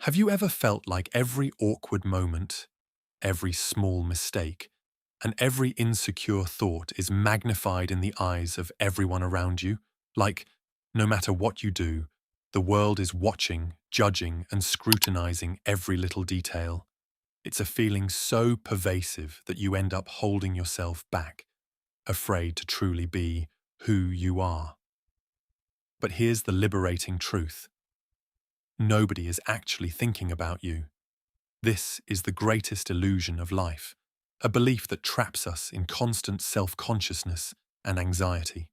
Have you ever felt like every awkward moment, every small mistake, and every insecure thought is magnified in the eyes of everyone around you? Like, no matter what you do, the world is watching, judging, and scrutinizing every little detail. It's a feeling so pervasive that you end up holding yourself back, afraid to truly be who you are. But here's the liberating truth. Nobody is actually thinking about you. This is the greatest illusion of life, a belief that traps us in constant self-consciousness and anxiety.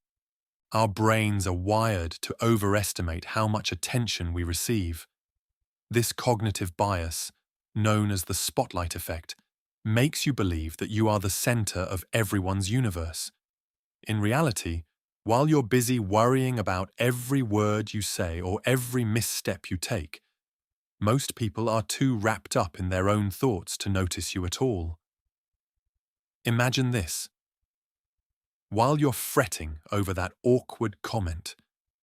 Our brains are wired to overestimate how much attention we receive. This cognitive bias, known as the spotlight effect, makes you believe that you are the center of everyone's universe. In reality, while you're busy worrying about every word you say or every misstep you take, most people are too wrapped up in their own thoughts to notice you at all. Imagine this. While you're fretting over that awkward comment,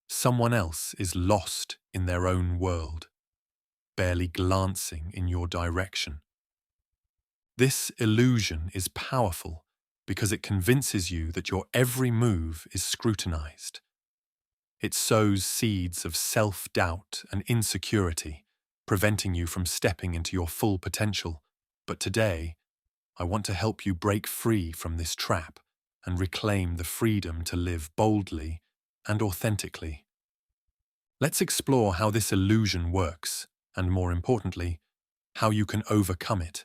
someone else is lost in their own world, barely glancing in your direction. This illusion is powerful because it convinces you that your every move is scrutinized. It sows seeds of self-doubt and insecurity, preventing you from stepping into your full potential. But today, I want to help you break free from this trap and reclaim the freedom to live boldly and authentically. Let's explore how this illusion works, and more importantly, how you can overcome it.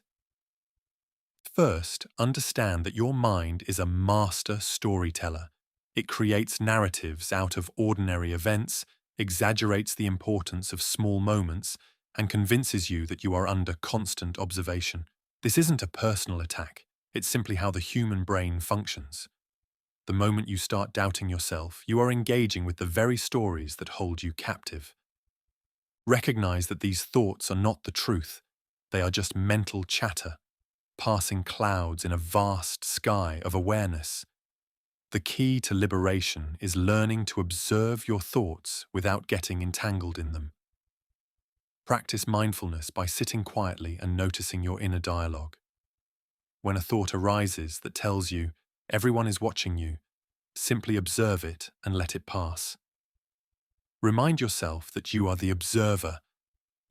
First, understand that your mind is a master storyteller. It creates narratives out of ordinary events, exaggerates the importance of small moments, and convinces you that you are under constant observation. This isn't a personal attack, it's simply how the human brain functions. The moment you start doubting yourself, you are engaging with the very stories that hold you captive. Recognize that these thoughts are not the truth. They are just mental chatter, passing clouds in a vast sky of awareness. The key to liberation is learning to observe your thoughts without getting entangled in them. Practice mindfulness by sitting quietly and noticing your inner dialogue. When a thought arises that tells you everyone is watching you, simply observe it and let it pass. Remind yourself that you are the observer,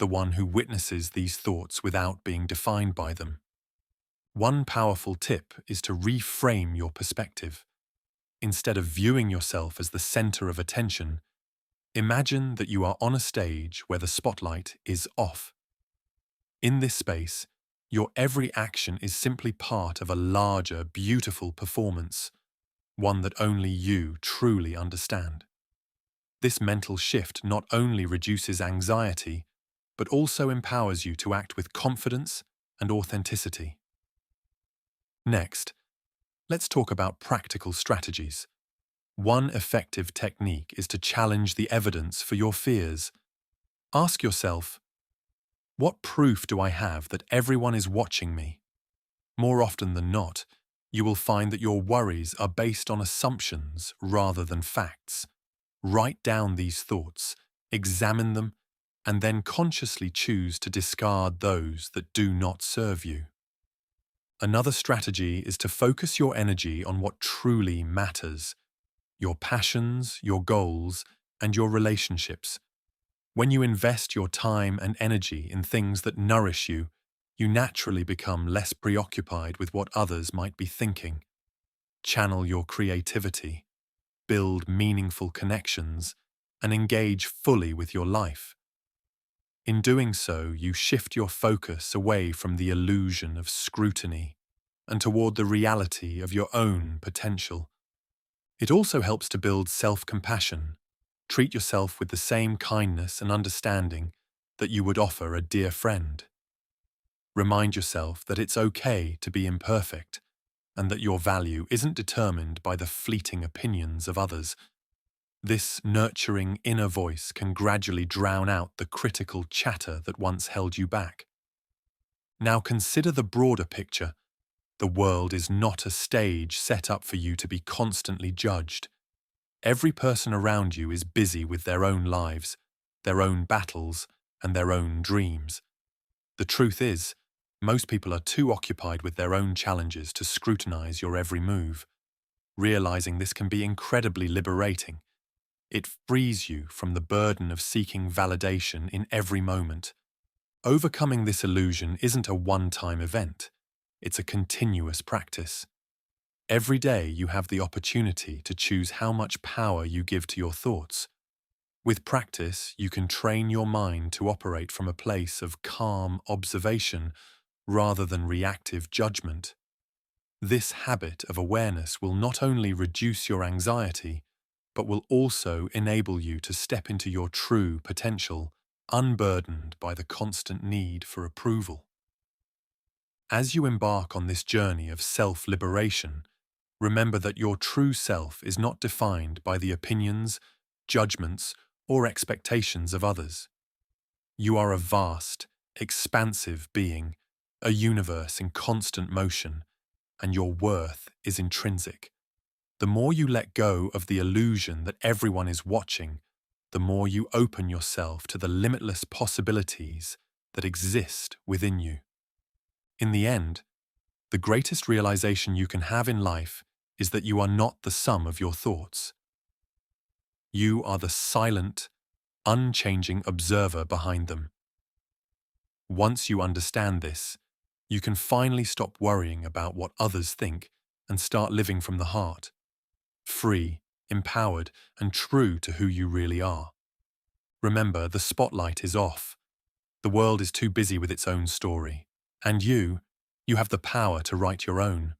the one who witnesses these thoughts without being defined by them. One powerful tip is to reframe your perspective. Instead of viewing yourself as the center of attention, imagine that you are on a stage where the spotlight is off. In this space, your every action is simply part of a larger, beautiful performance, one that only you truly understand. This mental shift not only reduces anxiety, but also empowers you to act with confidence and authenticity. Next, let's talk about practical strategies. One effective technique is to challenge the evidence for your fears. Ask yourself, what proof do I have that everyone is watching me? More often than not, you will find that your worries are based on assumptions rather than facts. Write down these thoughts, examine them, and then consciously choose to discard those that do not serve you. Another strategy is to focus your energy on what truly matters: your passions, your goals, and your relationships. When you invest your time and energy in things that nourish you, you naturally become less preoccupied with what others might be thinking. Channel your creativity, build meaningful connections, and engage fully with your life. In doing so, you shift your focus away from the illusion of scrutiny and toward the reality of your own potential. It also helps to build self-compassion. Treat yourself with the same kindness and understanding that you would offer a dear friend. Remind yourself that it's okay to be imperfect and that your value isn't determined by the fleeting opinions of others. This nurturing inner voice can gradually drown out the critical chatter that once held you back. Now consider the broader picture. The world is not a stage set up for you to be constantly judged. Every person around you is busy with their own lives, their own battles, and their own dreams. The truth is, most people are too occupied with their own challenges to scrutinize your every move. Realizing this can be incredibly liberating. It frees you from the burden of seeking validation in every moment. Overcoming this illusion isn't a one-time event. It's a continuous practice. Every day you have the opportunity to choose how much power you give to your thoughts. With practice, you can train your mind to operate from a place of calm observation rather than reactive judgment. This habit of awareness will not only reduce your anxiety, but will also enable you to step into your true potential, unburdened by the constant need for approval. As you embark on this journey of self-liberation, remember that your true self is not defined by the opinions, judgments, or expectations of others. You are a vast, expansive being, a universe in constant motion, and your worth is intrinsic. The more you let go of the illusion that everyone is watching, the more you open yourself to the limitless possibilities that exist within you. In the end, the greatest realization you can have in life is that you are not the sum of your thoughts. You are the silent, unchanging observer behind them. Once you understand this, you can finally stop worrying about what others think and start living from the heart, free, empowered, and true to who you really are. Remember, the spotlight is off. The world is too busy with its own story. And you have the power to write your own.